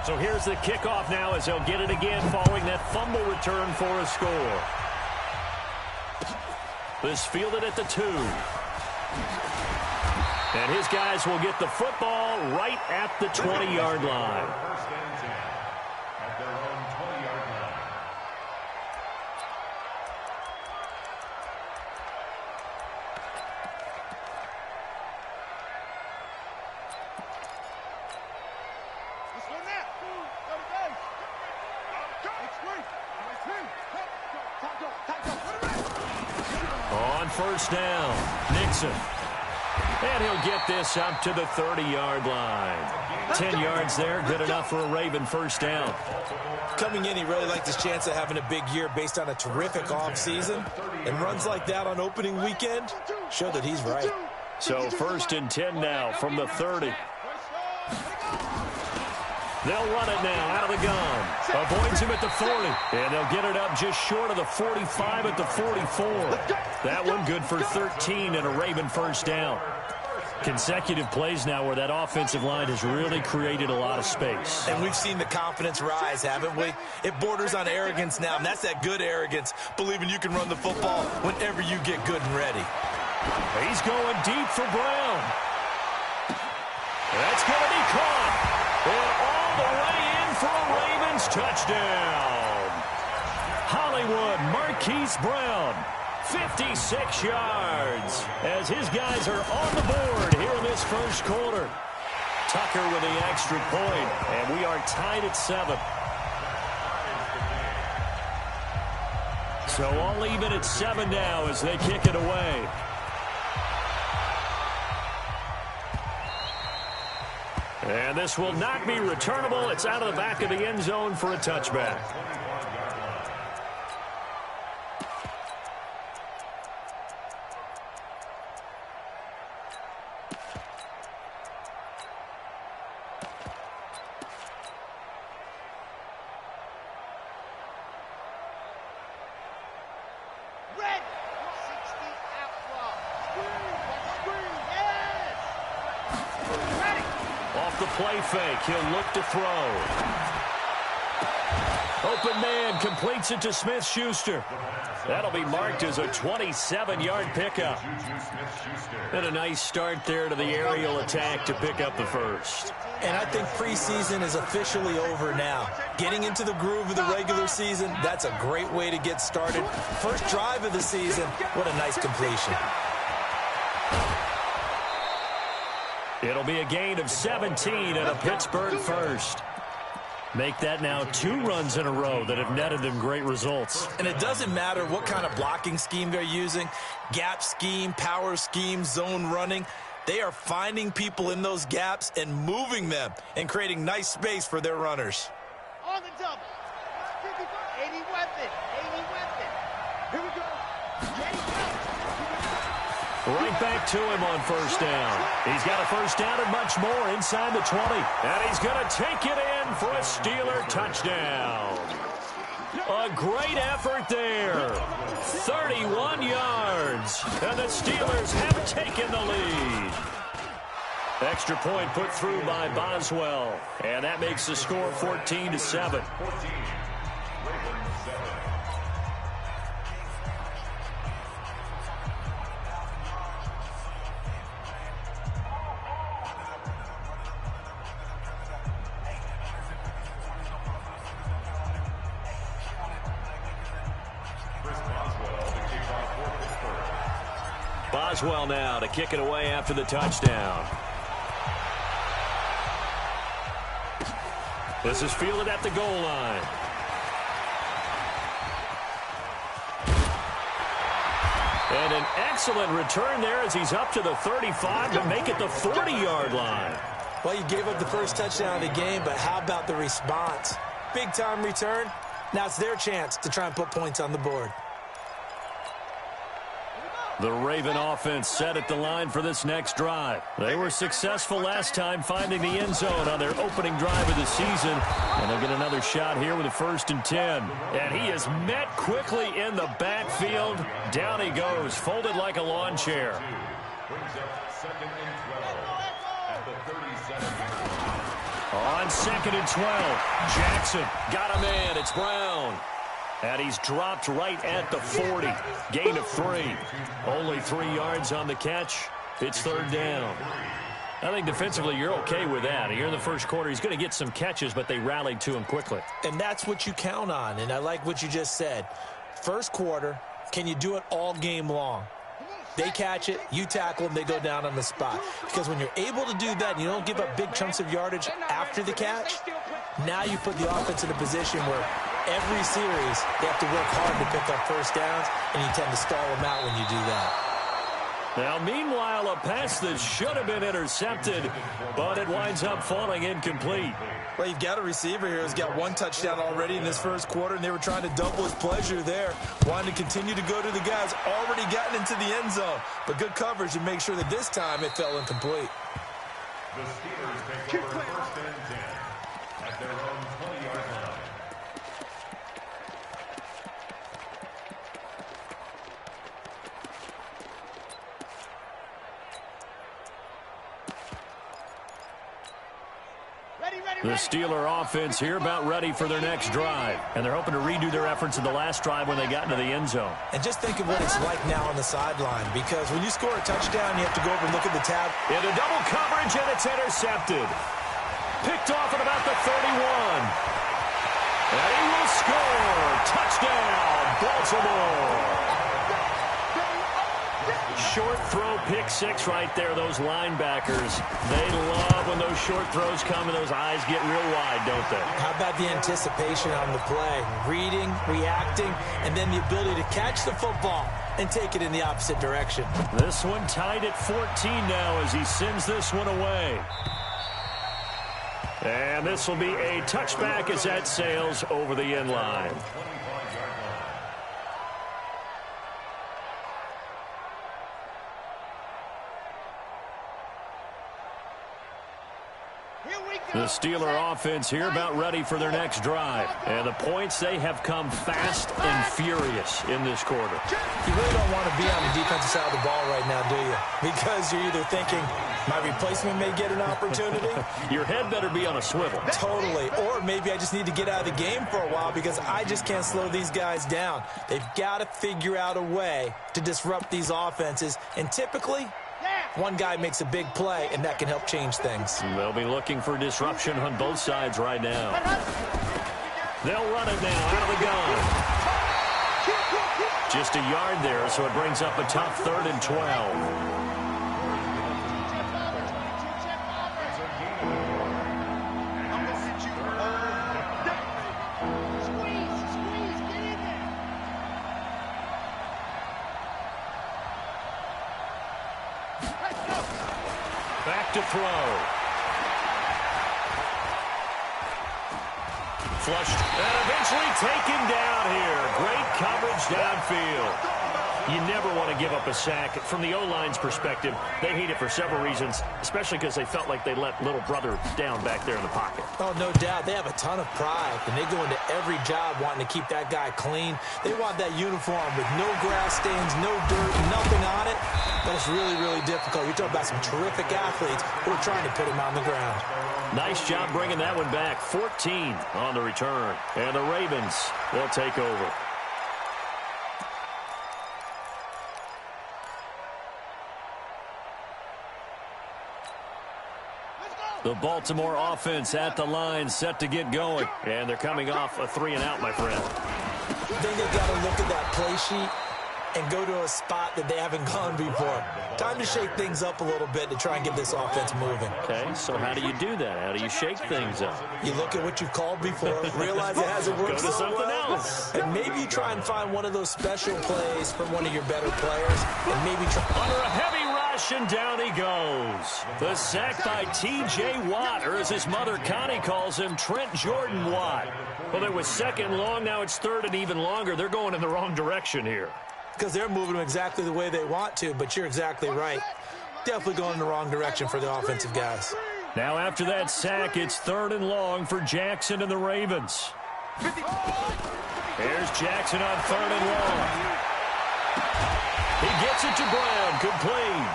So here's the kickoff now as they'll get it again following that fumble return for a score. This fielded at the 2. And his guys will get the football right at the 20-yard line. On first down, Nixon. And he'll get this up to the 30-yard line. 10 yards there, good enough for a Raven first down. Coming in, he really liked his chance of having a big year based on a terrific offseason. And runs like that on opening weekend show that he's right. So first and 10 now from the 30. They'll run it now out of the gun. Avoids him at the 40. And they'll get it up just short of the 45 at the 44. That one good for 13 and a Raven first down. Consecutive plays now where that offensive line has really created a lot of space. And we've seen the confidence rise, haven't we? It borders on arrogance now, and that's that good arrogance, believing you can run the football whenever you get good and ready. He's going deep for Brown. That's going to be caught. And all the way in for a Ravens touchdown. Hollywood Marquise Brown, 56 yards, as his guys are on the board here in this first quarter. Tucker with the extra point, and we are tied at 7. So all even at 7 now as they kick it away. And this will not be returnable. It's out of the back of the end zone for a touchback. The play fake. He'll look to throw. Open man completes it to Smith-Schuster. That'll be marked as a 27-yard pickup. And a nice start there to the aerial attack to pick up the first. And I think preseason is officially over now. Getting into the groove of the regular season, that's a great way to get started. First drive of the season, what a nice completion. It'll be a gain of 17 and a Pittsburgh first. Make that now 2 runs in a row that have netted them great results. And it doesn't matter what kind of blocking scheme they're using, gap scheme, power scheme, zone running. They are finding people in those gaps and moving them and creating nice space for their runners. On the double. 80 weapon. 80 weapon. Here we go. Right back to him on first down. He's got a first down and much more inside the 20. And he's going to take it in for a Steeler touchdown. A great effort there. 31 yards. And the Steelers have taken the lead. Extra point put through by Boswell. And that makes the score 14-7. Boswell now to kick it away after the touchdown. This is fielded at the goal line. And an excellent return there as he's up to the 35 to make it the 40-yard line. Well, you gave up the first touchdown of the game, but how about the response? Big-time return. Now it's their chance to try and put points on the board. The Raven offense set at the line for this next drive. They were successful last time finding the end zone on their opening drive of the season. And they'll get another shot here with a 1st and 10. And he is met quickly in the backfield. Down he goes, folded like a lawn chair. On 2nd and 12, Jackson got a man. It's Brown. And he's dropped right at the 40. Gain of 3. Only 3 yards on the catch. It's 3rd down. I think defensively you're okay with that. Here in the first quarter, he's going to get some catches, but they rallied to him quickly. And that's what you count on, and I like what you just said. First quarter, can you do it all game long? They catch it, you tackle them, they go down on the spot. Because when you're able to do that and you don't give up big chunks of yardage after the catch, now you put the offense in a position where every series they have to work hard to pick up first downs, and you tend to stall them out when you do that. Now, meanwhile, a pass that should have been intercepted, but it winds up falling incomplete. Well, you've got a receiver here who's got 1 touchdown already in this first quarter, and they were trying to double his pleasure there, wanting to continue to go to the guys already gotten into the end zone. But good coverage to make sure that this time it fell incomplete. The Steelers take over 1st and 10 at their own 20-yard line. The Steeler offense here about ready for their next drive. And they're hoping to redo their efforts in the last drive when they got into the end zone. And just think of what it's like now on the sideline, because when you score a touchdown, you have to go over and look at the tab. Into double coverage, and it's intercepted. Picked off at about the 31. And he will score. Touchdown, Baltimore. Short throw, pick 6 right there. Those linebackers, they love when those short throws come and those eyes get real wide, don't they? How about the anticipation on the play? Reading, reacting, and then the ability to catch the football and take it in the opposite direction. This one tied at 14 now as he sends this one away. And this will be a touchback as that sails over the end line. The Steeler offense here about ready for their next drive. And the points, they have come fast and furious in this quarter. You really don't want to be on the defensive side of the ball right now, do you? Because you're either thinking, my replacement may get an opportunity. Your head better be on a swivel. Totally. Or maybe I just need to get out of the game for a while because I just can't slow these guys down. They've got to figure out a way to disrupt these offenses. And typically, one guy makes a big play, and that can help change things. They'll be looking for disruption on both sides right now. They'll run it now out of the gun. Just a yard there, so it brings up a tough 3rd and 12. Back to throw. Flushed and eventually taken down here. Great coverage downfield. You never want to give up a sack. From the O-line's perspective, they hate it for several reasons, especially because they felt like they let little brother down back there in the pocket. Oh, no doubt. They have a ton of pride, and they go into every job wanting to keep that guy clean. They want that uniform with no grass stains, no dirt, nothing on it. But it's really, really difficult. You're talking about some terrific athletes who are trying to put him on the ground. Nice job bringing that one back. 14 on the return. And the Ravens will take over. The Baltimore offense at the line, set to get going. And they're coming off a 3-and-out, my friend. I think they've got to look at that play sheet and go to a spot that they haven't gone before. Time to shake things up a little bit to try and get this offense moving. Okay, so how do you do that? How do you shake things up? You look at what you've called before, realize it hasn't worked Go to so something well, else. and maybe you try and find one of those special plays from one of your better players, and maybe try... Under a heavy rush, and down he goes. The sack by T.J. Watt, or as his mother Connie calls him, Trent Jordan Watt. Well, it was 2nd and long, now it's 3rd and even longer. They're going in the wrong direction here. Because they're moving them exactly the way they want to, but you're exactly right. Definitely going in the wrong direction for the offensive guys. Now after that sack, it's 3rd and long for Jackson and the Ravens. Here's Jackson on 3rd and long. He gets it to Brown, complete.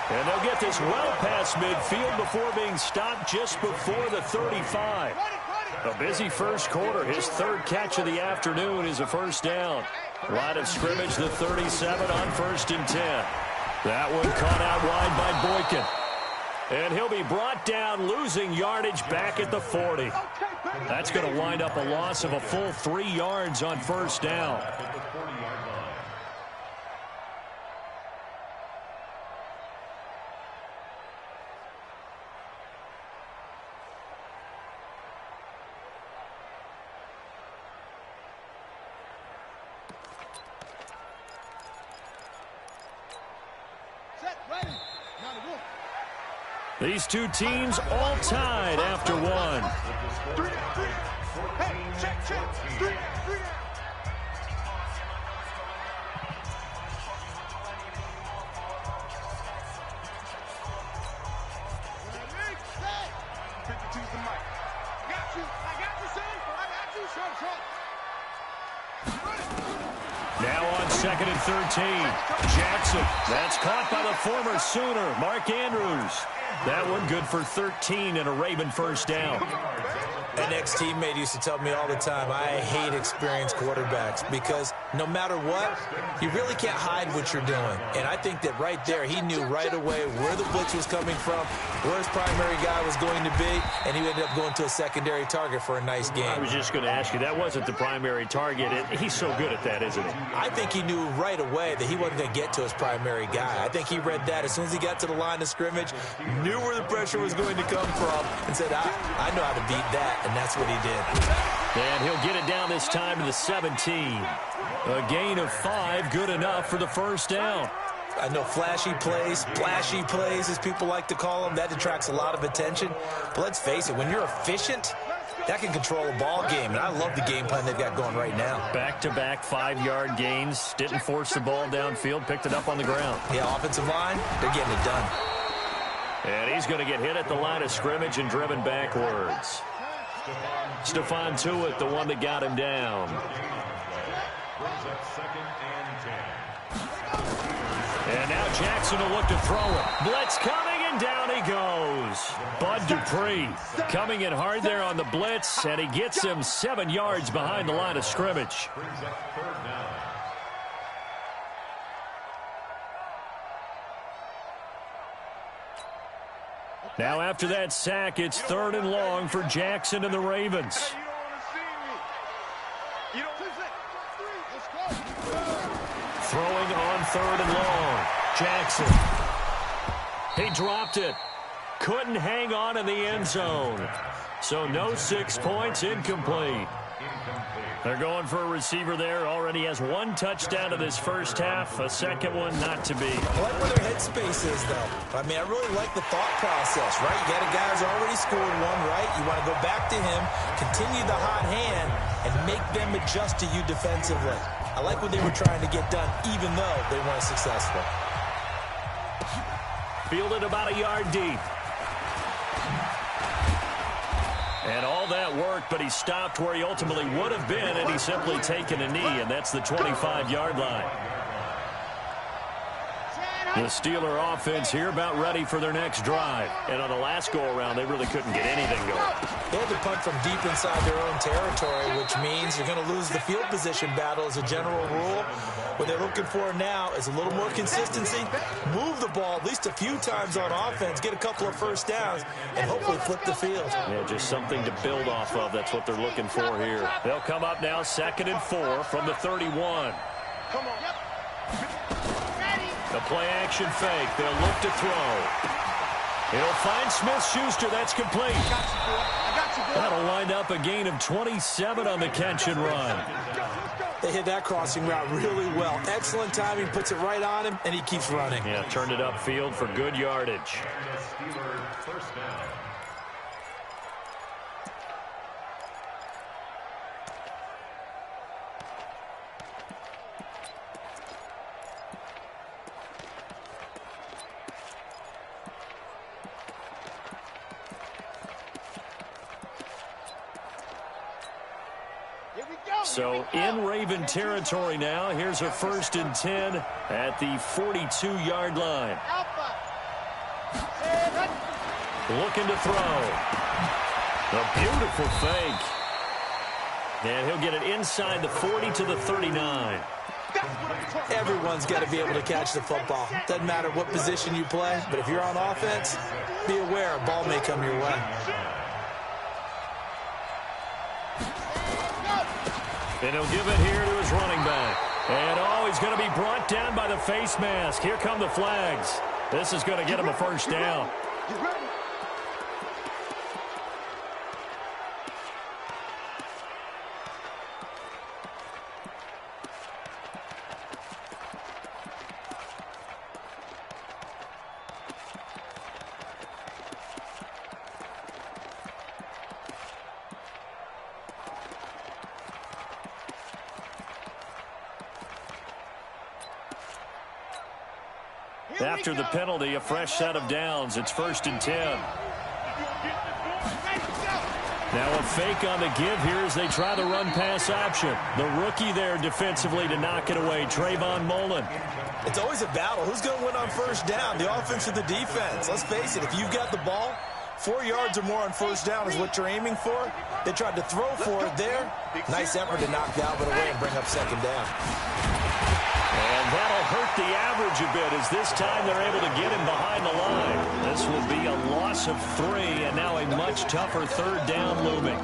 And they'll get this well past midfield before being stopped just before the 35. A busy first quarter. His third catch of the afternoon is a first down. Line of scrimmage, the 37 on 1st and 10. That one caught out wide by Boykin. And he'll be brought down, losing yardage back at the 40. That's going to wind up a loss of a full 3 yards on first down. These two teams all tied after one. Hey, check. 3 out. Now on 2nd and 13. Jackson. That's caught by the former Sooner, Mark Andrews. That one good for 13 and a Raven first down. An ex-teammate used to tell me all the time, I hate experienced quarterbacks because no matter what, you really can't hide what you're doing. And I think that right there, he knew right away where the blitz was coming from, where his primary guy was going to be, and he ended up going to a secondary target for a nice game. I was just going to ask you, that wasn't the primary target. He's so good at that, isn't he? I think he knew right away that he wasn't going to get to his primary guy. I think he read that as soon as he got to the line of scrimmage, knew where the pressure was going to come from, and said, I know how to beat that. And that's what he did. And he'll get it down this time to the 17. A gain of 5, good enough for the first down. I know flashy plays, splashy plays, as people like to call them, that attracts a lot of attention. But let's face it, when you're efficient, that can control a ball game. And I love the game plan they've got going right now. Back-to-back 5-yard gains. Didn't force the ball downfield, picked it up on the ground. Yeah, offensive line, they're getting it done. And he's going to get hit at the line of scrimmage and driven backwards. Stephon Tuitt, the one that got him down. And now Jackson will look to throw it. Blitz coming, and down he goes. Bud Dupree coming in hard there on the blitz, and he gets him 7 yards behind the line of scrimmage. Now after that sack, it's 3rd and long for Jackson and the Ravens. Throwing on 3rd and long. Jackson. He dropped it. Couldn't hang on in the end zone. So no 6 points, incomplete. They're going for a receiver there. Already has 1 touchdown in this first half. A second one not to be. I like where their headspace is, though. I mean, I really like the thought process, right? You got a guy who's already scored 1, right? You want to go back to him, continue the hot hand, and make them adjust to you defensively. I like what they were trying to get done, even though they weren't successful. Fielded about a yard deep. And all that worked, but he stopped where he ultimately would have been, and he's simply taken a knee, and that's the 25-yard line. The Steeler offense here about ready for their next drive. And on the last go-around, they really couldn't get anything going. They had to punt from deep inside their own territory, which means you're going to lose the field position battle as a general rule. What they're looking for now is a little more consistency, move the ball at least a few times on offense, get a couple of first downs, and hopefully flip the field. Yeah, just something to build off of. That's what they're looking for here. They'll come up now 2nd and 4 from the 31. Come on. The play-action fake. They'll look to throw. He'll find Smith-Schuster. That's complete. That'll wind up a gain of 27 on the catch and run. They hit that crossing route really well. Excellent timing, puts it right on him, and he keeps running. Yeah, turned it upfield for good yardage. So in Raven territory now. Here's a 1st and 10 at the 42-yard line. Alpha. looking to throw. A beautiful fake. And he'll get it inside the 40 to the 39. Everyone's got to be able to catch the football. Doesn't matter what position you play, but if you're on offense, be aware a ball may come your way. And he'll give it here to his running back. And, oh, he's going to be brought down by the face mask. Here come the flags. This is going to get him a first down. After the penalty, a fresh set of downs. It's 1st and 10. Now a fake on the give here as they try the run-pass option. The rookie there defensively to knock it away, Trayvon Mullen. It's always a battle. Who's going to win on first down, the offense or the defense? Let's face it, if you've got the ball, 4 yards or more on first down is what you're aiming for. They tried to throw for it there. Nice effort to knock Dalvin away and bring up 2nd down. And that'll hurt the average a bit as this time they're able to get him behind the line. This will be a loss of 3 and now a much tougher 3rd down looming.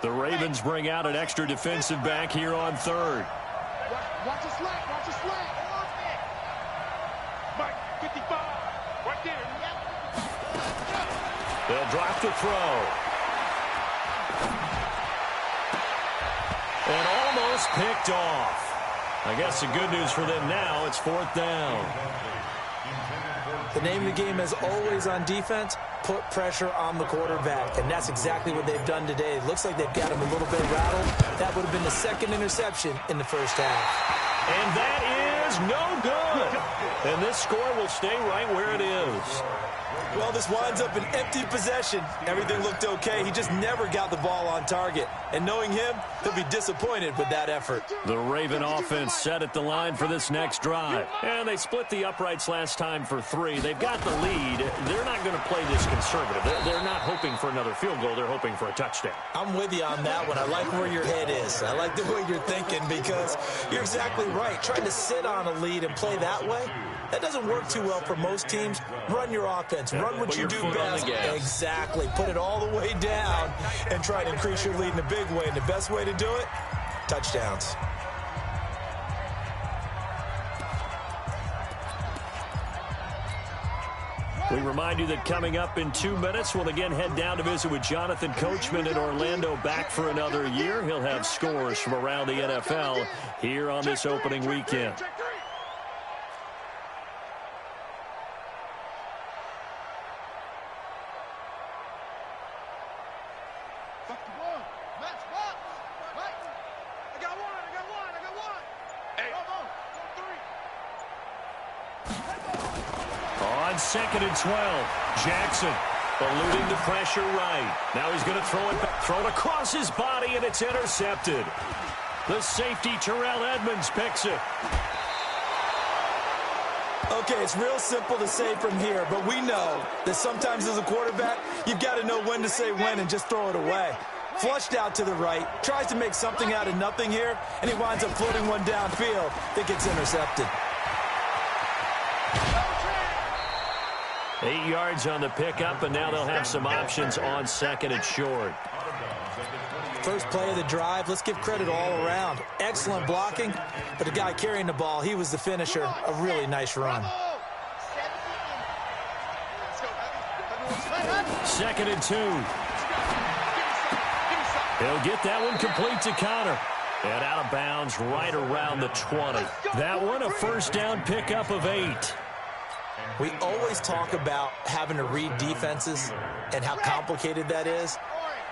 The Ravens bring out an extra defensive back here on 3rd. Watch a slack, watch a slack. Mike, 55, right there. They'll drop the throw. And almost picked off. I guess the good news for them now, it's 4th down. The name of the game is always on defense, put pressure on the quarterback. And that's exactly what they've done today. It looks like they've got him a little bit rattled. That would have been the 2nd interception in the first half. And that is no good. And this score will stay right where it is. Well, this winds up an empty possession. Everything looked okay. He just never got the ball on target. And knowing him, he'll be disappointed with that effort. The Raven offense set at the line for this next drive. And they split the uprights last time for 3. They've got the lead. They're not going to play this conservative. They're not hoping for another field goal. They're hoping for a touchdown. I'm with you on that one. I like where your head is. I like the way you're thinking because you're exactly right. Trying to sit on a lead and play that way, that doesn't work too well for most teams. Run your offense. Run what you do best. Exactly. Put it all the way down and try to increase your lead in a big way. And the best way to do it, touchdowns. We remind you that coming up in 2 minutes, we'll again head down to visit with Jonathan Coachman in Orlando, back for another year. He'll have scores from around the NFL here on this opening weekend. On 2nd and 12, Jackson eluding the pressure right. Now he's going to throw it across his body, and it's intercepted. The safety, Terrell Edmonds, picks it. Okay, it's real simple to say from here, but we know that sometimes as a quarterback, you've got to know when to say when and just throw it away. Flushed out to the right, tries to make something out of nothing here, and he winds up floating one downfield that gets intercepted. 8 yards on the pickup, and now they'll have some options on 2nd and short. First play of the drive, let's give credit all around. Excellent blocking, but the guy carrying the ball, he was the finisher. A really nice run. 2nd and 2. He'll get that one complete to Connor. And out of bounds right around the 20. That one a first down pickup of 8. We always talk about having to read defenses and how complicated that is.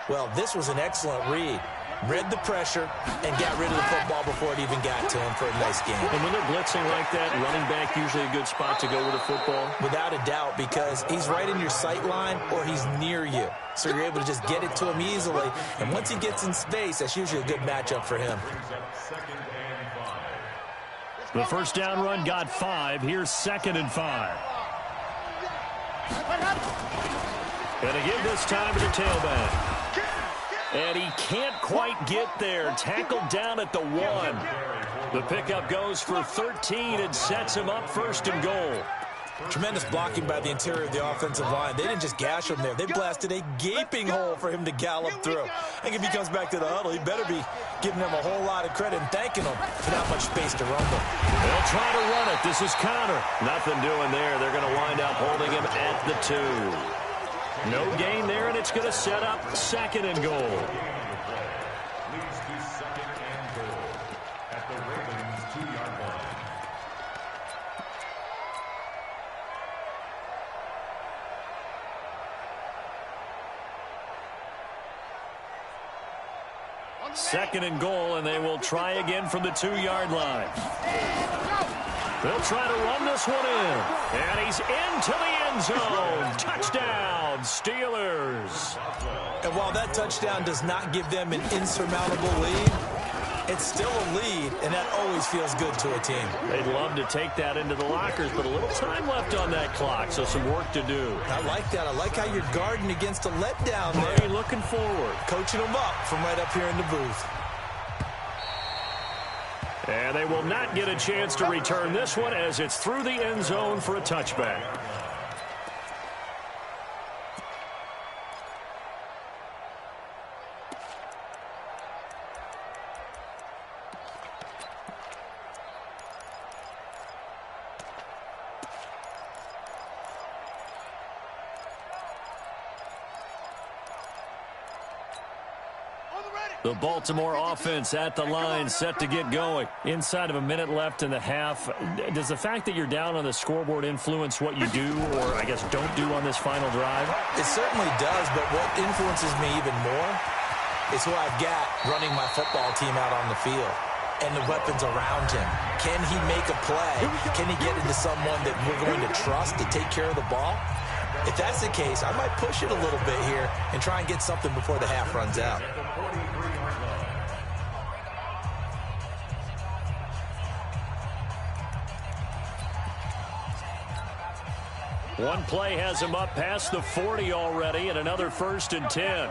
Well, this was an excellent read. read the pressure, and got rid of the football before it even got to him for a nice game. And when they're blitzing like that, running back usually a good spot to go with the football? Without a doubt, because he's right in your sight line or he's near you. So you're able to just get it to him easily. And once he gets in space, that's usually a good matchup for him. The first down run got 5. Here's 2nd and 5. Gonna give this time to the tailback. And he can't quite get there. Tackled down at the 1. The pickup goes for 13 and sets him up 1st and goal. Tremendous blocking by the interior of the offensive line. They didn't just gash him there. They blasted a gaping hole for him to gallop through. I think if he comes back to the huddle, he better be giving them a whole lot of credit and thanking them for that much space to rumble. They'll try to run it. This is Connor. Nothing doing there. They're going to wind up holding him at the 2. No gain there, and it's going to set up 2nd and goal. Leads to 2nd and goal at the Ravens' 2-yard line. Second and goal, and they will try again from the 2-yard line. They'll try to run this one in. And he's into the end zone. Touchdown, Steelers. And while that touchdown does not give them an insurmountable lead, it's still a lead, and that always feels good to a team. They'd love to take that into the lockers, but a little time left on that clock, so some work to do. I like that. I like how you're guarding against a letdown there. Murray looking forward. Coaching them up from right up here in the booth. And they will not get a chance to return this one as it's through the end zone for a touchback. The Baltimore offense at the line, set to get going. Inside of a minute left in the half. Does the fact that you're down on the scoreboard influence what you do, or I guess don't do on this final drive? It certainly does, but what influences me even more is who I've got running my football team out on the field and the weapons around him. Can he make a play? Can he get into someone that we're going to trust to take care of the ball? If that's the case, I might push it a little bit here and try and get something before the half runs out. One play has him up past the 40 already, and another 1st and 10.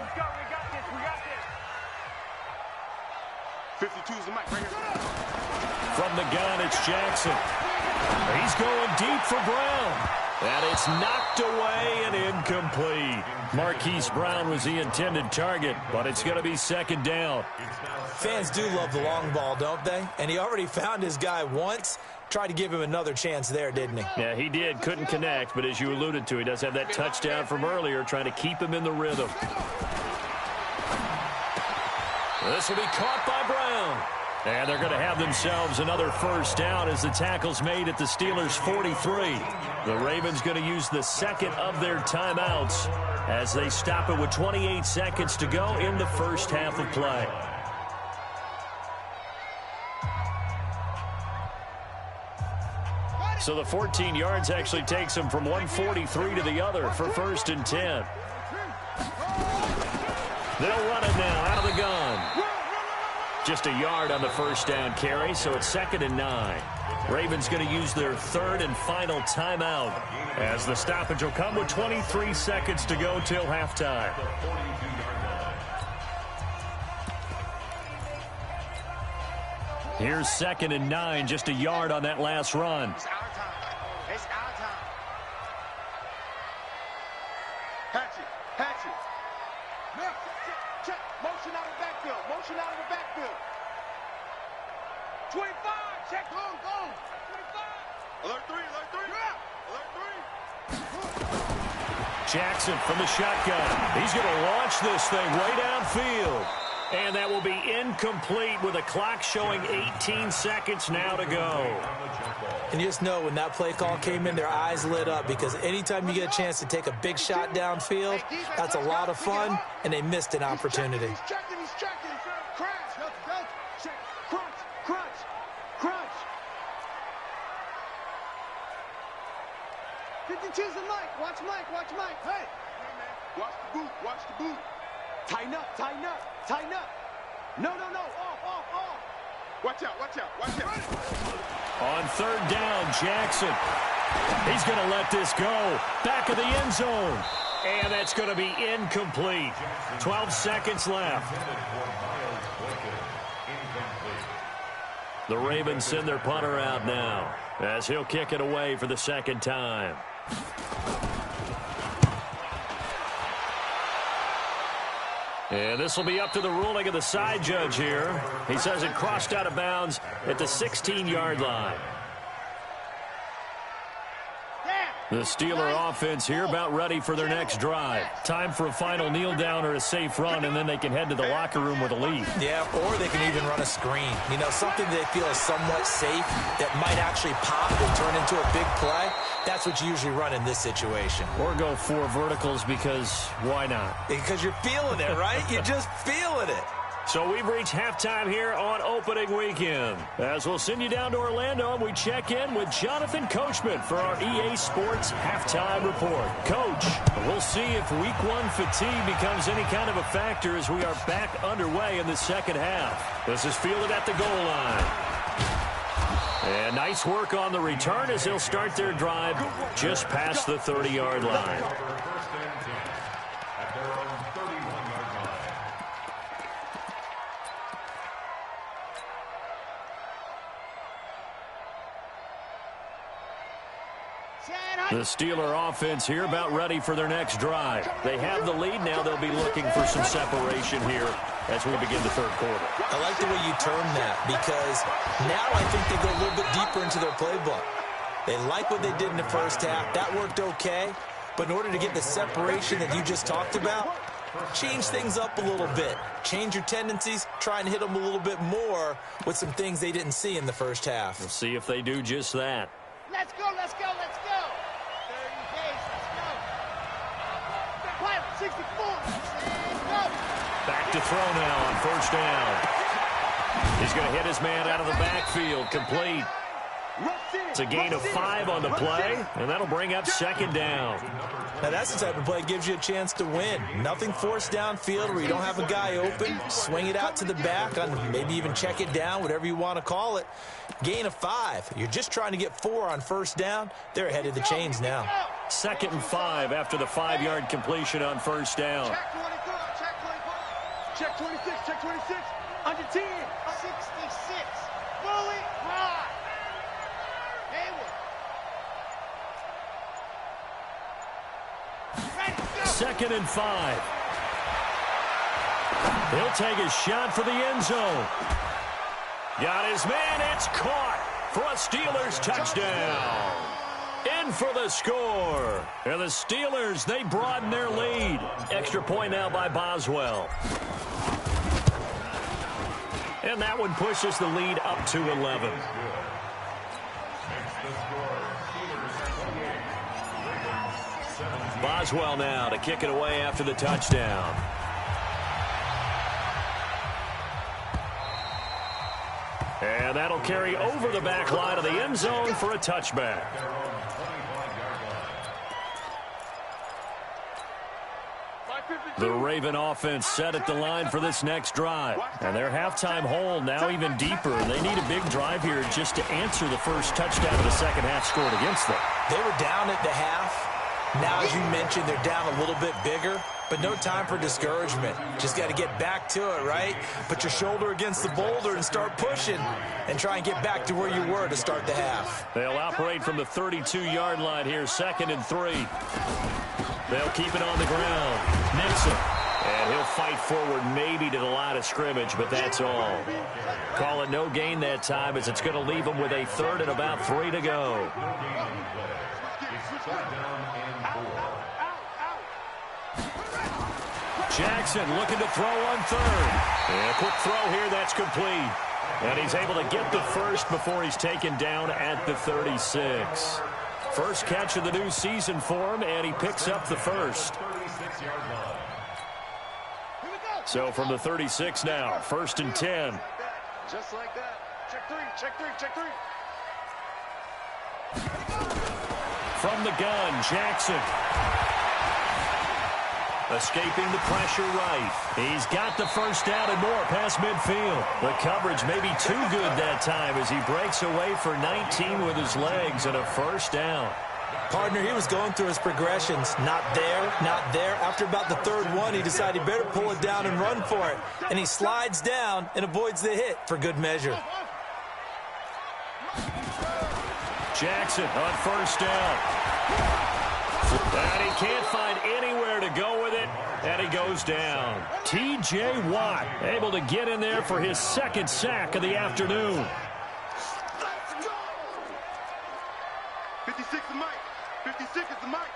52's the mic right here. From the gun, it's Jackson. He's going deep for Brown. And it's knocked away and incomplete. Marquise Brown was the intended target, but it's going to be 2nd down. Fans do love the long ball, don't they? And he already found his guy once. Tried to give him another chance there, didn't he? Yeah, he did. Couldn't connect, but as you alluded to, he does have that touchdown from earlier, trying to keep him in the rhythm. This will be caught by Brown. And they're going to have themselves another 1st down as the tackle's made at the Steelers' 43. The Ravens going to use the 2nd of their timeouts as they stop it with 28 seconds to go in the first half of play. So the 14 yards actually takes them from 143 to the other for 1st and 10. They'll run it now out of the gun. Just a yard on the 1st down carry, so it's 2nd and 9. Ravens going to use their 3rd and final timeout as the stoppage will come with 23 seconds to go till halftime. Here's 2nd and 9, just a yard on that last run. It's our time. It's our time. Hatchet. Hatchet. Now, check. Motion out of the backfield. Motion out of the backfield. 25. Check. Go. 25. Alert 3. Alert 3. Alert 3. Jackson from the shotgun. He's going to launch this thing way downfield. And that will be incomplete with a clock showing 18 seconds now to go. And you just know when that play call came in, their eyes lit up because anytime you get a chance to take a big shot downfield, that's a lot of fun, and they missed an opportunity. He's checking. can choose the mic. Watch Mike. Watch Mike. Hey, man. Watch the boot. Watch the boot. Tighten up. Tighten up. Tighten up. No. Off. Watch out. Watch out. On third down, Jackson. He's going to let this go. Back of the end zone. And that's going to be incomplete. 12 seconds left. The Ravens send their punter out now as he'll kick it away for the second time. And this will be up to the ruling of the side judge here. He says it crossed out of bounds at the 16-yard line. The Steeler offense here about ready for their next drive. Time for a final kneel down or a safe run, and then they can head to the locker room with a lead. Yeah, or they can even run a screen. You know, something they feel is somewhat safe that might actually pop and turn into a big play. That's what you usually run in this situation. Or go 4 verticals because why not? Because you're feeling it, right? You're just feeling it. So we've reached halftime here on opening weekend. As we'll send you down to Orlando, and we check in with Jonathan Coachman for our EA Sports Halftime Report. Coach, we'll see if Week 1 fatigue becomes any kind of a factor as we are back underway in the second half. This is fielded at the goal line. And nice work on the return as they'll start their drive just past the 30-yard line. The Steeler offense here about ready for their next drive. They have the lead now. They'll be looking for some separation here as we begin the third quarter. I like the way you term that because now I think they go a little bit deeper into their playbook. They like what they did in the first half. That worked okay. But in order to get the separation that you just talked about, change things up a little bit. Change your tendencies. Try and hit them a little bit more with some things they didn't see in the first half. We'll see if they do just that. Let's go. 30 days. Let's go. Pilot 64. Let's go. Back to throw now on first down. He's going to hit his man out of the backfield. Complete. It's a gain of 5 on the play, and that'll bring up second down. Now that's the type of play that gives you a chance to win. Nothing forced downfield where you don't have a guy open. Swing it out to the back, on maybe even check it down, whatever you want to call it. Gain of 5. You're just trying to get 4 on first down. They're ahead of the chains now. 2nd and 5 after the 5-yard completion on first down. Check 26. Check 26. Under 10. 66. Fully right. Second and 5. He'll take a shot for the end zone. Got his man. It's caught for a Steelers touchdown. In for the score. And the Steelers, they broaden their lead. Extra point now by Boswell. And that one pushes the lead up to 11. Boswell now to kick it away after the touchdown. And that'll carry over the back line of the end zone for a touchback. The Raven offense set at the line for this next drive. And their halftime hole now even deeper. They need a big drive here just to answer the first touchdown of the second half scored against them. They were down at the half. Now, as you mentioned, they're down a little bit bigger, but no time for discouragement. Just got to get back to it, right? Put your shoulder against the boulder and start pushing and try and get back to where you were to start the half. They'll operate from the 32-yard line here, 2nd and 3. They'll keep it on the ground. Nixon. And he'll fight forward maybe to the line of scrimmage, but that's all. Call it no gain that time as it's going to leave them with a 3rd and about 3 to go. Jackson looking to throw on 3rd. And a quick throw here, that's complete. And he's able to get the first before he's taken down at the 36. First catch of the new season for him, and he picks up the first. So from the 36 now, 1st and 10. Just like that. Check 3. from the gun, Jackson. Escaping the pressure right. He's got the first down and more past midfield. The coverage may be too good that time as he breaks away for 19 with his legs and a first down. Partner, he was going through his progressions. Not there, not there. After about the third one, he decided he better pull it down and run for it. And he slides down and avoids the hit for good measure. Jackson on first down. And he can't find anywhere to go with it, and he goes down. T.J. Watt able to get in there for his second sack of the afternoon. 56 is Mike. 56 is the Mike.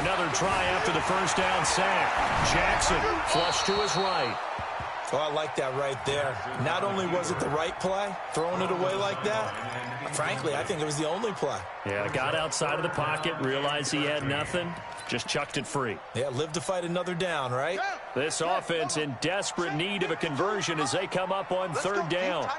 Another try after the first down sack. Jackson flush to his right. Oh, I like that right there. Not only was it the right play, throwing it away like that, frankly, I think it was the only play. Yeah, got outside of the pocket, realized he had nothing, just chucked it free. Yeah, live to fight another down, right? This offense in desperate need of a conversion as they come up on third down.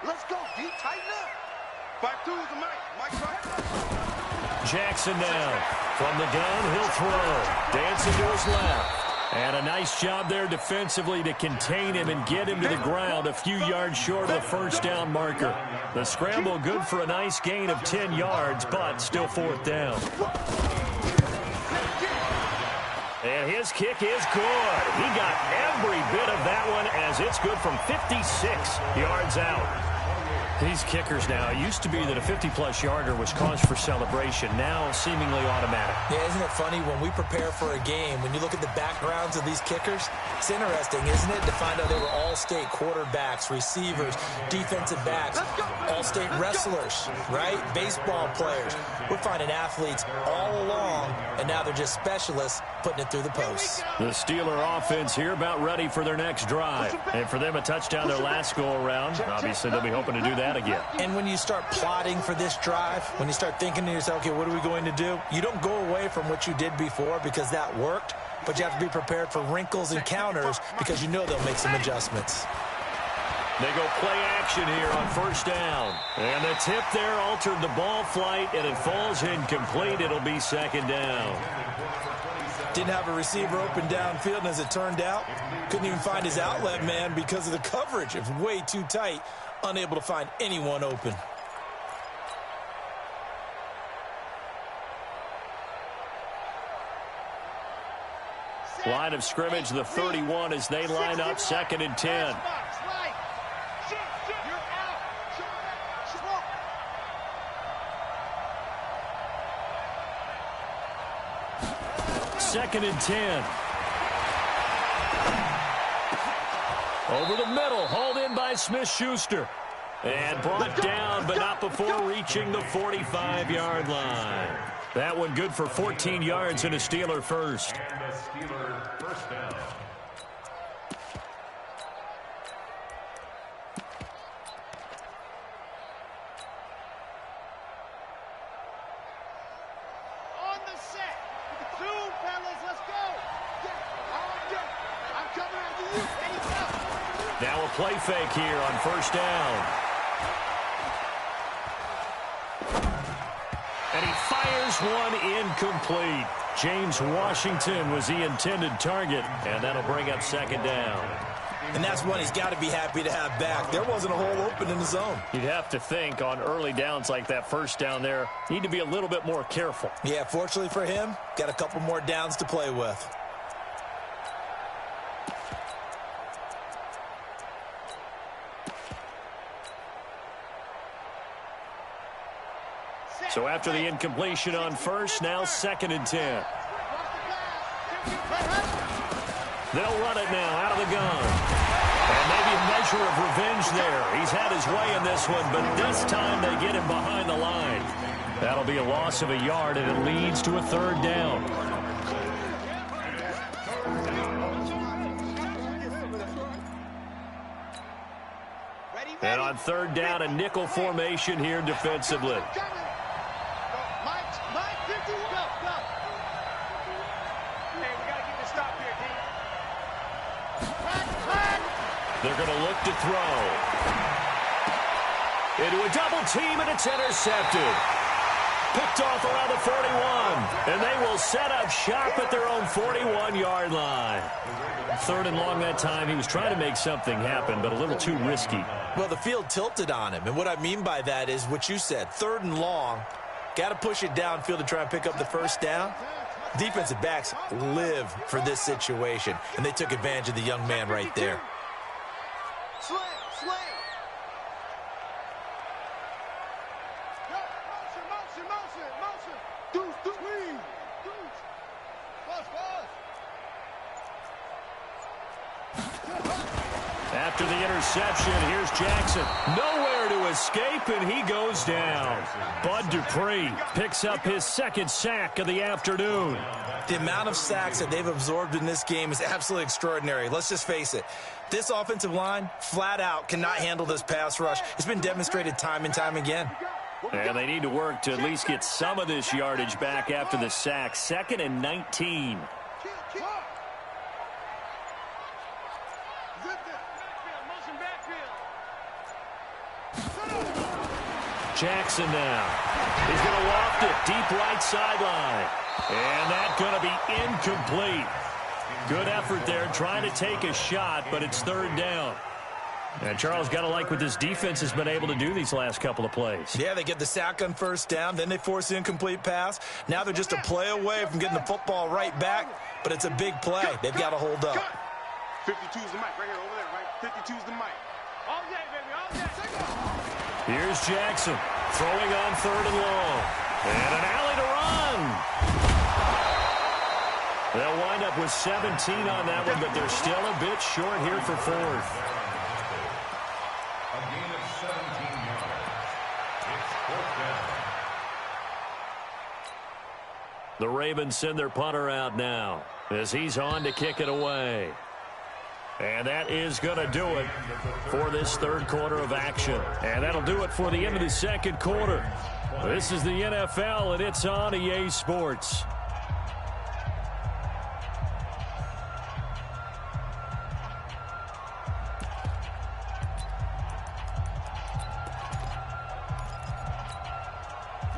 Let's go, D. Tighten up. 5-2 is the Mike. Mike's right. Jackson now. From the gun, he'll throw. Dancing to his left. And a nice job there defensively to contain him and get him to the ground a few yards short of the first down marker. The scramble good for a nice gain of 10 yards, but still fourth down. And his kick is good. He got every bit of that one as it's good from 56 yards out. These kickers now, it used to be that a 50-plus yarder was cause for celebration. Now seemingly automatic. Yeah, isn't it funny when we prepare for a game, when you look at the backgrounds of these kickers, it's interesting, isn't it, to find out they were all-state quarterbacks, receivers, defensive backs, all-state wrestlers, right? Baseball players. We're finding athletes all along, and now they're just specialists putting it through the posts. The Steeler offense here about ready for their next drive. And for them, a touchdown their last go-around. Obviously, they'll be hoping to do that again. And when you start plotting for this drive, when you start thinking to yourself, okay, what are we going to do? You don't go away from what you did before because that worked, but you have to be prepared for wrinkles and counters because you know they'll make some adjustments. They go play action here on first down. And the tip there altered the ball flight, and it falls incomplete. It'll be second down. Didn't have a receiver open downfield, and as it turned out, couldn't even find his outlet man because of the coverage. It was way too tight, unable to find anyone open. Line of scrimmage, the 31 as they line up, 2nd and 10. Second and 10. Over the middle, hauled in by Smith-Schuster. And brought down, but not before reaching the 45-yard line. That one good for 14 yards and a Steeler first. And the Steeler first down. On the set. 2, fellas, let's go. I'm coming after you. Ready, go. Now a play fake here on first down. And he fires one incomplete. James Washington was the intended target, and that'll bring up second down. And that's one he's got to be happy to have back. There wasn't a hole open in the zone. You'd have to think on early downs like that first down there, need to be a little bit more careful. Yeah, fortunately for him, got a couple more downs to play with. So after the incompletion on first, now 2nd and 10. They'll run it now out of the gun. And maybe a measure of revenge there. He's had his way in this one, but this time they get him behind the line. That'll be a loss of a yard, and it leads to a third down. And on third down, a nickel formation here defensively. They're going to look to throw. Into a double team, and it's intercepted. Picked off around the 41. And they will set up shop at their own 41-yard line. 3rd and long that time. He was trying to make something happen, but a little too risky. Well, the field tilted on him. And what I mean by that is what you said. 3rd and long. Got to push it downfield to try and pick up the first down. Defensive backs live for this situation, and they took advantage of the young man right there. Slay. Motion. Deuce. After the interception, here's Jackson. Nowhere to escape, and he goes down. Bud Dupree picks up his 2nd sack of the afternoon. The amount of sacks that they've absorbed in this game is absolutely extraordinary. Let's just face it. This offensive line, flat out, cannot handle this pass rush. It's been demonstrated time and time again. And they need to work to at least get some of this yardage back after the sack. 2nd and 19. Jackson now. He's going to loft it deep right sideline. And that's going to be incomplete. Good effort there trying to take a shot, but it's 3rd down. And Charles, got to like what this defense has been able to do these last couple of plays. Yeah, they get the sack on 1st down, then they force the incomplete pass. Now they're just a play away from getting the football right back, but it's a big play. They've got to hold up. 52's the mic right here, over there, right? 52's the mic. All day, baby, all day. Here's Jackson throwing on 3rd and long. And an alley to run. They'll wind up with 17 on that one, but they're still a bit short here for 4th. A gain of 17 yards. It's 4th down. The Ravens send their punter out now as he's on to kick it away. And that is going to do it for this 3rd quarter of action. And that'll do it for the end of the 2nd quarter. This is the NFL, and it's on EA Sports.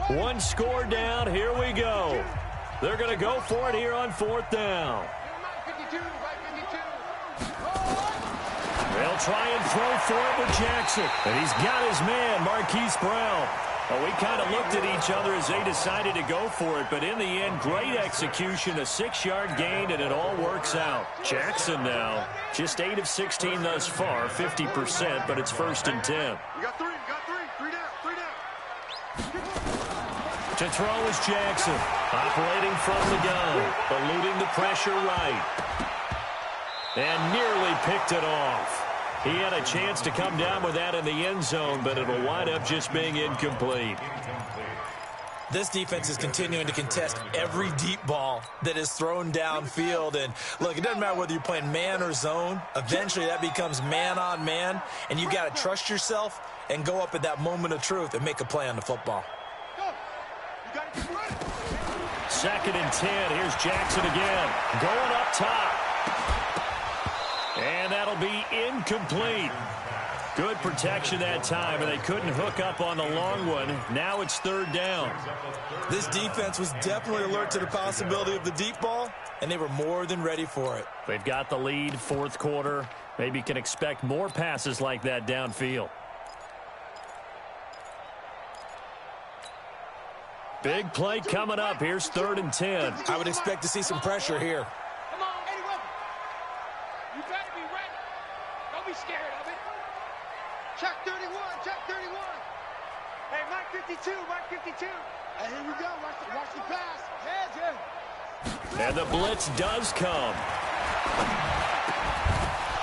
One score down. Here we go. They're going to go for it here on 4th down. They'll try and throw for it with Jackson. And he's got his man, Marquise Brown. Well, we kind of looked at each other as they decided to go for it. But in the end, great execution, a 6-yard gain, and it all works out. Jackson now, just 8 of 16 thus far, 50%, but it's 1st and 10. You got 3 down. To throw is Jackson, operating from the gun, eluding the pressure right. And nearly picked it off. He had a chance to come down with that in the end zone, but it'll wind up just being incomplete. This defense is continuing to contest every deep ball that is thrown downfield. And, look, it doesn't matter whether you're playing man or zone. Eventually that becomes man on man, and you've got to trust yourself and go up at that moment of truth and make a play on the football. 2nd and 10. Here's Jackson again. Going up top. And that'll be incomplete. Good protection that time, and they couldn't hook up on the long one. Now it's 3rd down. This defense was definitely alert to the possibility of the deep ball, and they were more than ready for it. They've got the lead, 4th quarter. Maybe can expect more passes like that downfield. Big play coming up. Here's 3rd and 10. I would expect to see some pressure here. Come on, Eddie Weapon. You better be ready. Don't be scared of it. Check 31, check 31. Hey, Mike 52, Mike 52. Hey, here we go. Watch the pass. Heads in. And the blitz does come.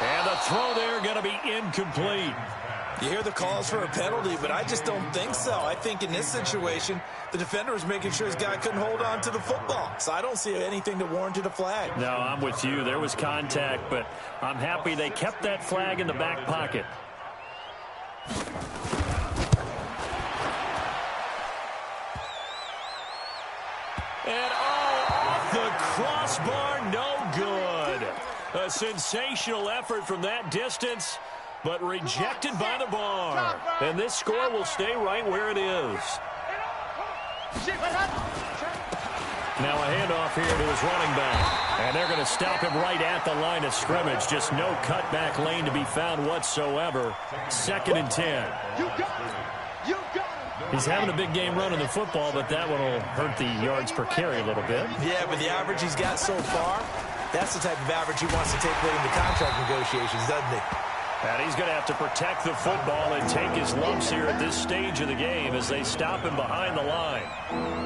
And the throw there going to be incomplete. You hear the calls for a penalty, but I just don't think so. I think in this situation, the defender was making sure his guy couldn't hold on to the football. So I don't see anything that warranted a flag. No, I'm with you. There was contact, but I'm happy they kept that flag in the back pocket. And off the crossbar, no good. A sensational effort from that distance, but rejected by the bar. And this score will stay right where it is. Now a handoff here to his running back. And they're going to stop him right at the line of scrimmage. Just no cutback lane to be found whatsoever. 2nd and 10. He's having a big game running the football, but that one will hurt the yards per carry a little bit. Yeah, but the average he's got so far, that's the type of average he wants to take late in the contract negotiations, doesn't he? And he's going to have to protect the football and take his lumps here at this stage of the game as they stop him behind the line.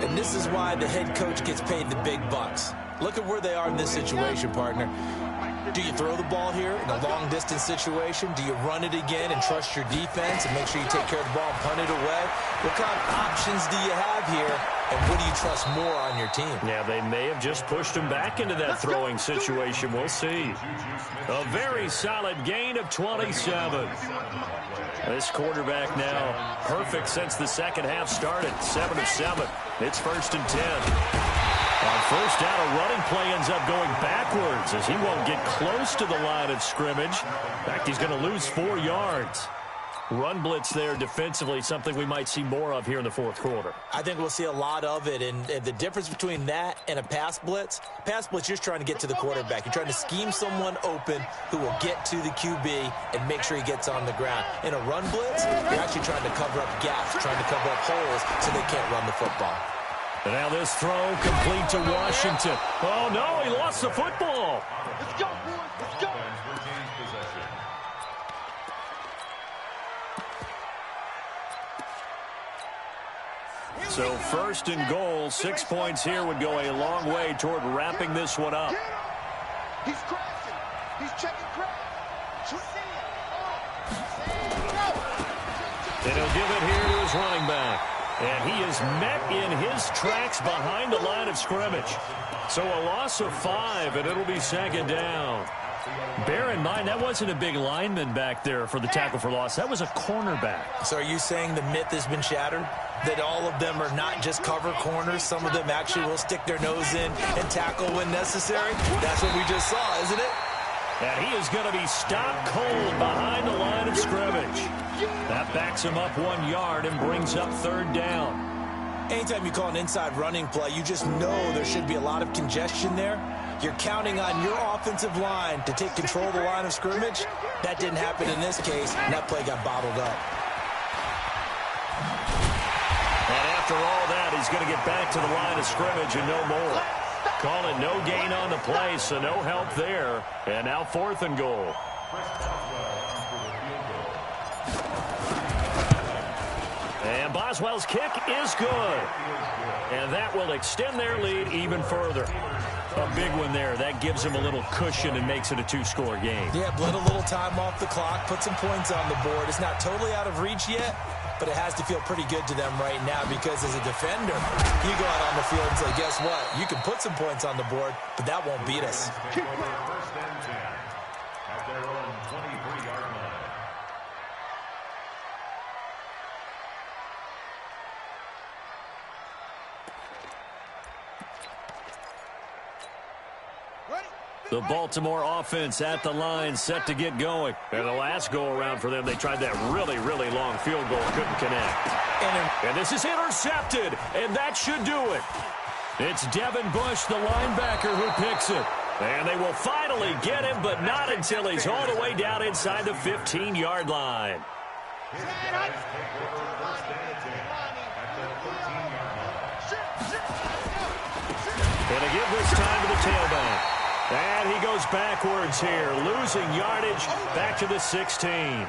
And this is why the head coach gets paid the big bucks. Look at where they are in this situation, partner. Do you throw the ball here in a long-distance situation? Do you run it again and trust your defense and make sure you take care of the ball and punt it away? What kind of options do you have here, and what do you trust more on your team? Yeah, they may have just pushed him back into that throwing situation. We'll see. A very solid gain of 27. This quarterback now perfect since the second half started. 7 of 7. It's 1st and 10. On first down, a running play ends up going backwards as he won't get close to the line of scrimmage. In fact, he's going to lose 4 yards. Run blitz there defensively, something we might see more of here in the 4th quarter. I think we'll see a lot of it, and the difference between that and a pass blitz, you're just trying to get to the quarterback. You're trying to scheme someone open who will get to the QB and make sure he gets on the ground. In a run blitz, you're actually trying to cover up gaps, trying to cover up holes so they can't run the football. And now this throw complete to Washington. Oh, no, he lost the football. Let's go, boys. Let's go. So 1st and goal, 6 points here would go a long way toward wrapping this one up. He's crashing. He's checking crash. And he'll give it here to his running back. And he is met in his tracks behind the line of scrimmage. So a loss of 5, and it'll be 2nd down. Bear in mind, that wasn't a big lineman back there for the tackle for loss. That was a cornerback. So are you saying the myth has been shattered? That all of them are not just cover corners? Some of them actually will stick their nose in and tackle when necessary? That's what we just saw, isn't it? And he is going to be stopped cold behind the line of scrimmage. That backs him up 1 yard and brings up 3rd down. Anytime you call an inside running play, you just know there should be a lot of congestion there. You're counting on your offensive line to take control of the line of scrimmage. That didn't happen in this case, and that play got bottled up. And after all that, he's going to get back to the line of scrimmage and no more. Call it no gain on the play, so no help there. And now 4th and goal. And Boswell's kick is good. And that will extend their lead even further. A big one there. That gives them a little cushion and makes it a 2-score game. Yeah, bled a little time off the clock, put some points on the board. It's not totally out of reach yet, but it has to feel pretty good to them right now because as a defender, you go out on the field and say, guess what? You can put some points on the board, but that won't beat us. 1st and 10 at their own 23-yard line. The Baltimore offense at the line, set to get going. And the last go-around for them, they tried that really, really long field goal, couldn't connect. And this is intercepted, and that should do it. It's Devin Bush, the linebacker, who picks it. And they will finally get him, but not until he's all the way down inside the 15-yard line. And a give this time to the tailback. And he goes backwards here, losing yardage back to the 16.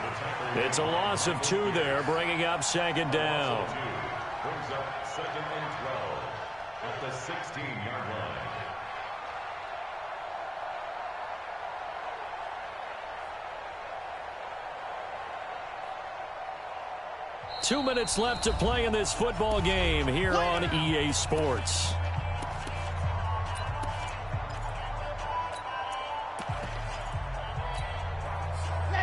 It's a loss of 2 there, bringing up 2nd down. Brings up 2nd and 12 at the 16-yard line. Two minutes left to play in this football game here on EA Sports.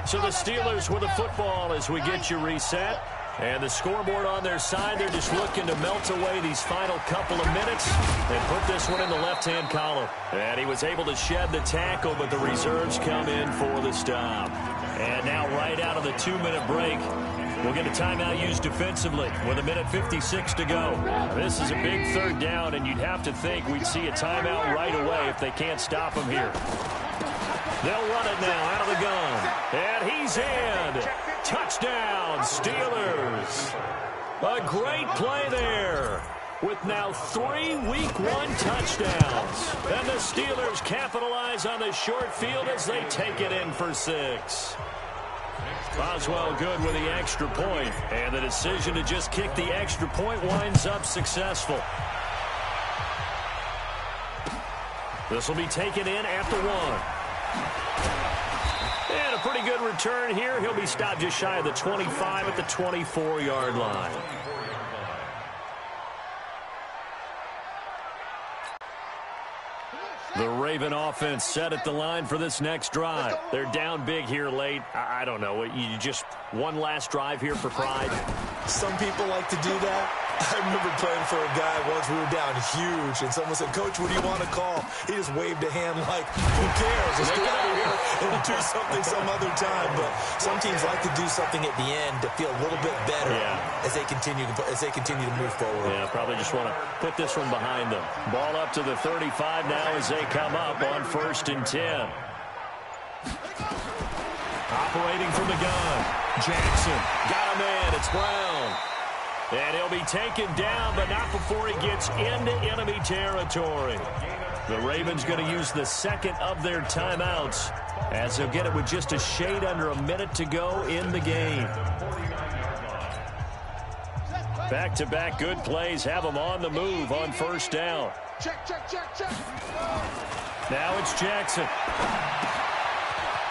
So the Steelers with the football as we get you reset. And the scoreboard on their side, they're just looking to melt away these final couple of minutes and put this one in the left-hand column. And he was able to shed the tackle, but the reserves come in for the stop. And now right out of the 2-minute break, We'll get a timeout used defensively with 1:56 to go. This is a big third down, and you'd have to think we'd see a timeout right away if they can't stop him here. They'll run it now out of the gun. And he's in. Touchdown, Steelers. A great play there, with now 3 Week 1 touchdowns. And the Steelers capitalize on the short field as they take it in for 6. Boswell good with the extra point, and the decision to just kick the extra point winds up successful. This will be taken in at the 1. And a pretty good return here. He'll be stopped just shy of the 25 at the 24-yard line. The Raven offense set at the line for this next drive. They're down big here late. I don't know. You just one last drive here for pride? Some people like to do that. I remember playing for a guy once. We were down huge, and someone said, "Coach, what do you want to call?" He just waved a hand like, "Who cares? Let's get out of here and do something some other time." But some teams like to do something at the end to feel a little bit better as they continue to move forward. Yeah, probably just want to put this one behind them. Ball up to the 35 now as they come up on 1st and 10. Operating from the gun, Jackson got a man. It's Brown. And he'll be taken down, but not before he gets into enemy territory. The Ravens going to use the second of their timeouts as they'll get it with just a shade under a minute to go in the game. Back-to-back good plays have them on the move on 1st down. Check. Now it's Jackson.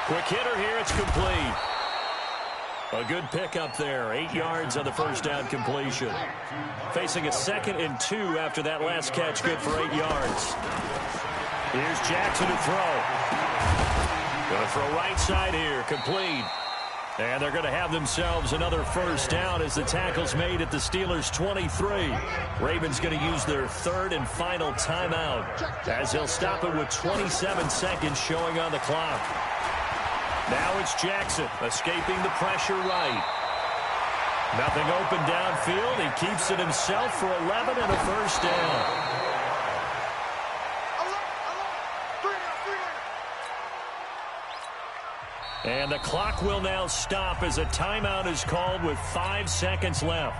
Quick hitter here. It's complete. A good pickup there. 8 yards on the 1st down completion. Facing a 2nd and 2 after that last catch. Good for 8 yards. Here's Jackson to throw. Going to throw right side here. Complete. And they're going to have themselves another 1st down as the tackle's made at the Steelers' 23. Ravens going to use their 3rd and final timeout as they'll stop it with 27 seconds showing on the clock. Now it's Jackson escaping the pressure right. Nothing open downfield. He keeps it himself for 11 and a 1st down. And the clock will now stop as a timeout is called with 5 seconds left.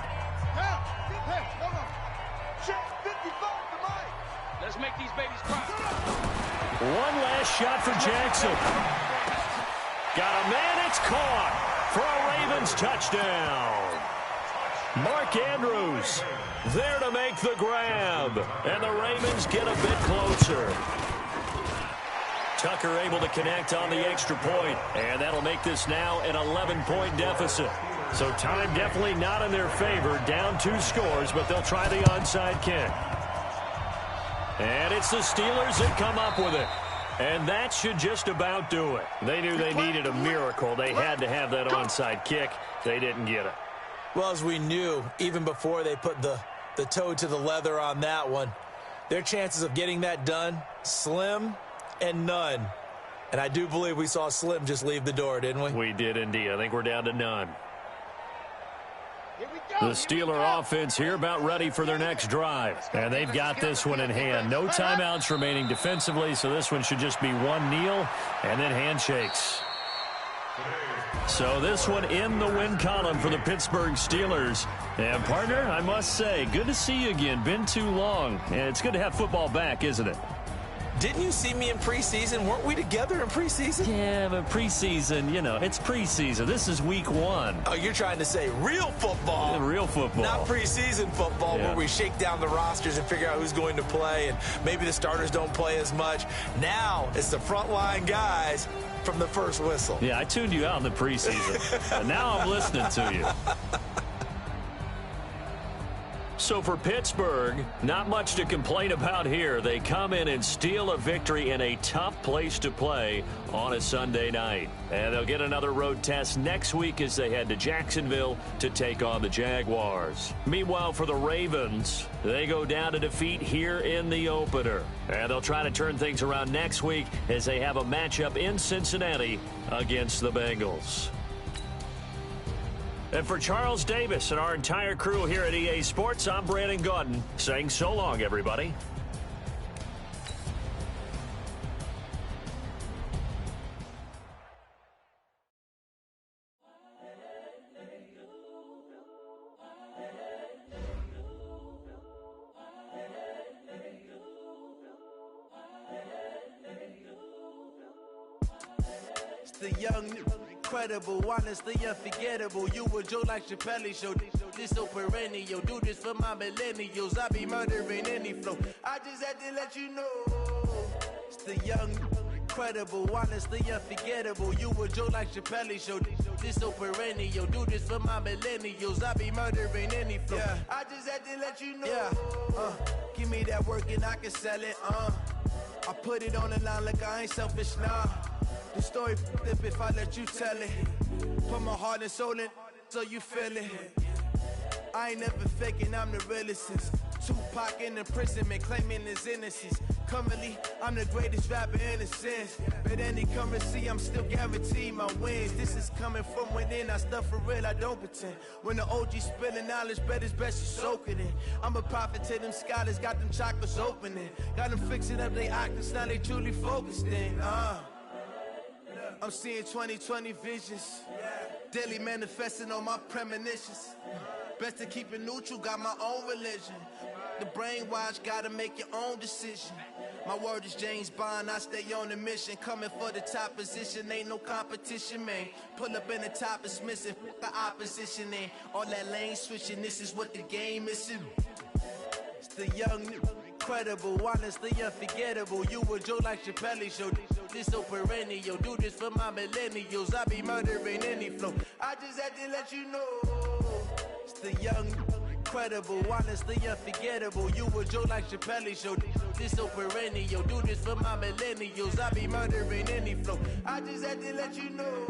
Let's make these babies cry. One last shot for Jackson. Got a man, it's caught for a Ravens touchdown. Mark Andrews there to make the grab, and the Ravens get a bit closer. Tucker able to connect on the extra point, and that'll make this now an 11-point deficit. So time definitely not in their favor, down 2 scores, but they'll try the onside kick. And it's the Steelers that come up with it. And that should just about do it. They knew they needed a miracle. They had to have that onside kick. They didn't get it. Well, as we knew, even before they put the toe to the leather on that one, their chances of getting that done, slim and none. And I do believe we saw Slim just leave the door, didn't we? We did indeed. I think we're down to none. The Steeler offense here about ready for their next drive. And they've got this one in hand. No timeouts remaining defensively, so this one should just be one kneel and then handshakes. So this one in the win column for the Pittsburgh Steelers. And, partner, I must say, good to see you again. Been too long. And it's good to have football back, isn't it? Didn't you see me in preseason? Weren't we together in preseason? Yeah, but preseason, you know, it's preseason. This is week 1. Oh, you're trying to say real football. Yeah, real football. Not preseason football where we shake down the rosters and figure out who's going to play, and maybe the starters don't play as much. Now it's the frontline guys from the first whistle. Yeah, I tuned you out in the preseason. And now I'm listening to you. So for Pittsburgh, not much to complain about here. They come in and steal a victory in a tough place to play on a Sunday night. And they'll get another road test next week as they head to Jacksonville to take on the Jaguars. Meanwhile, for the Ravens, they go down to defeat here in the opener. And they'll try to turn things around next week as they have a matchup in Cincinnati against the Bengals. And for Charles Davis and our entire crew here at EA Sports, I'm Brandon Gaudin saying so long, everybody. The young, incredible, honestly unforgettable. You a Joe like Chappelle show. This so perennial. Do this for my millennials. I be murdering any flow. I just had to let you know. It's the young, incredible, honestly unforgettable. You a Joe like Chappelle show. This so perennial. Do this for my millennials. I be murdering any flow. Yeah. I just had to let you know. Yeah. Give me that work and I can sell it. I put it on the line like I ain't selfish, nah. The story flip if I let you tell it. Put my heart and soul in so you feel it. I ain't never faking, I'm the realest since Tupac in imprisonment, claiming his innocence. Currently, I'm the greatest rapper in a sense. But any currency, I'm still guaranteed my wins. This is coming from within, I stuff for real, I don't pretend. When the OG spilling knowledge, bet it's best you soak it in. I'm a prophet to them scholars, got them chakras opening. Got them fixing up they octaves, now they truly focused in. I'm seeing 2020 visions, daily manifesting on my premonitions. Best to keep it neutral, got my own religion. The brainwash, gotta make your own decision. My word is James Bond, I stay on the mission. Coming for the top position, ain't no competition, man. Pull up in the top is missing, the opposition ain't. All that lane switching, this is what the game is. It's the young, incredible, honestly unforgettable. You a Joe like Chappelle show. This so perennial. Do this for my millennials. I be murdering any flow. I just had to let you know. It's the young, incredible, honestly unforgettable. You a Joe like Chappelle show. This so perennial. Do this for my millennials. I be murdering any flow. I just had to let you know.